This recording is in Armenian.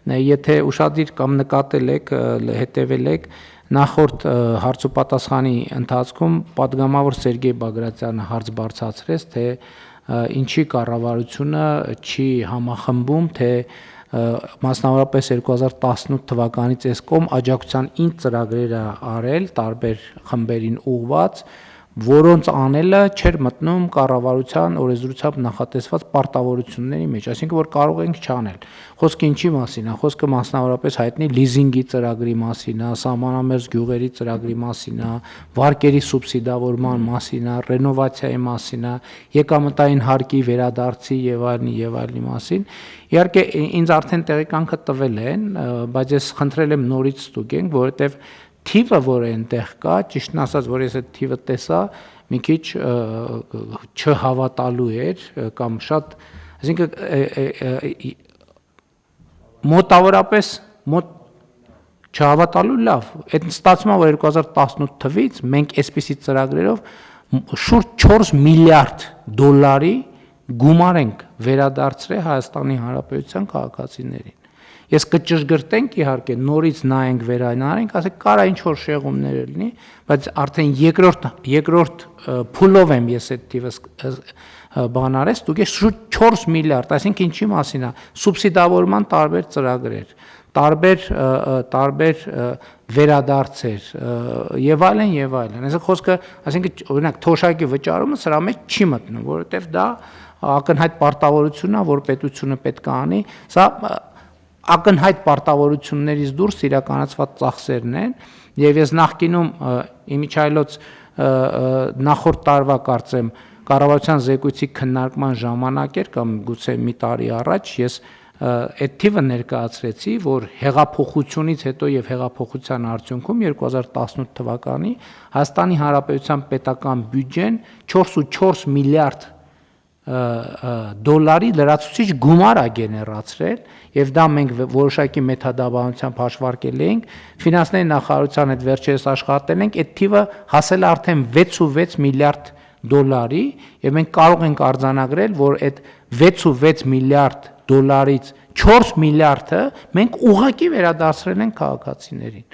եթե ուշադիր կամ նկատել եք, հետևել եք, նախորդ հարցուպատասխանի ընթացքում պատգամավոր Սերգեյ Բագրատյանը հարց բարձրացրեց, թե ինչի կառավարությունը չի համախմբում, թե մասնավորապես 2018 թվականից էսկոմ աջակցության ինչ ծրագրեր է արել տարբեր խմբերին ուղղված, որոնց անելը չէր մտնում կառավարության օրենսդրությամբ նախատեսված պարտավորությունների մեջ, այսինքն որ կարող ենք չանել։ Խոսքը ինչի մասին է, խոսքը մասնավորապես հայտնի լիզինգի ծրագրի մասին է, սահմանամերձ գյուղերի ծրագրի մասին է, վարկերի սուբսիդավորման մասին է, ռենովացիայի մասին է, եկամտային հարկի վերադարձի եւ այլնի մասին։ Իհարկե ինձ արդեն տեղեկանքը տվել են, բայց ես խնդրել եմ նորից ստուգենք, որովհետեւ թիվը, որ այնտեղ կա, ճիշտն ասած, որ ես այդ թիվը տեսա, մի քիչ չհավատալու էր կամ շատ, այսինքն մոտավորապես չհավատալու լավ, այդ ստացվում է, որ 2018 թվից մենք այսպիսի ծրագրերով շուրջ 4 միլիարդ դոլարի գումար ենք վերադարձրել Հայաստանի Հանրապետության քաղաքացիներին։ Ես կճշգրտենք իհարկե, նորից նայենք, վերանայենք, ասենք կարա ինչ որ շեղումներ լինի, բայց արդեն երկրորդ փուլով եմ ես այդ թիվը բան արես, դուք ես շուրջ 4 միլիարդ, այսինքն ինչի մասին է, սուբսիդավորման տարբեր ծրագրեր, տարբեր վերադարձեր եւ այլն եւ այլն։ Այսինքն խոսքը, այսինքն օրինակ թոշակի վճարումը սրա մեջ չի մտնում, որովհետեւ դա ակնհայտ պարտավորություն է, որ պետությունը պետք է անի, սա ակնհայտ պարտավորություններից դուրս իրականացված ծախսերն են, եւ ես նախկինում իմիջայլոց նախորդ տարվա կարծեմ կառավարության զեկույցի քննարկման ժամանակ էր կամ գուցե մի տարի առաջ ես այդ թիվը ներկայացրեցի, որ հեղափոխությունից հետո եւ հեղափոխության արդյունքում 2018 թվականի Հայաստանի Հանրապետության պետական բյուջեն 4.4 միլիարդ դոլարի լրացուցիչ գումար է գեներացրել եւ դա մենք որոշակի մեթոդաբանությամբ հաշվարկել ենք, ֆինանսների նախարարության հետ վերջերս աշխատել ենք, այդ թիվը հասել է արդեն 6.6 միլիարդ դոլարի եւ մենք կարող ենք արձանագրել, որ այդ 6.6 միլիարդ դոլարից 4 միլիարդը մենք ուղղակի վերադարձրել ենք քաղաքացիներին։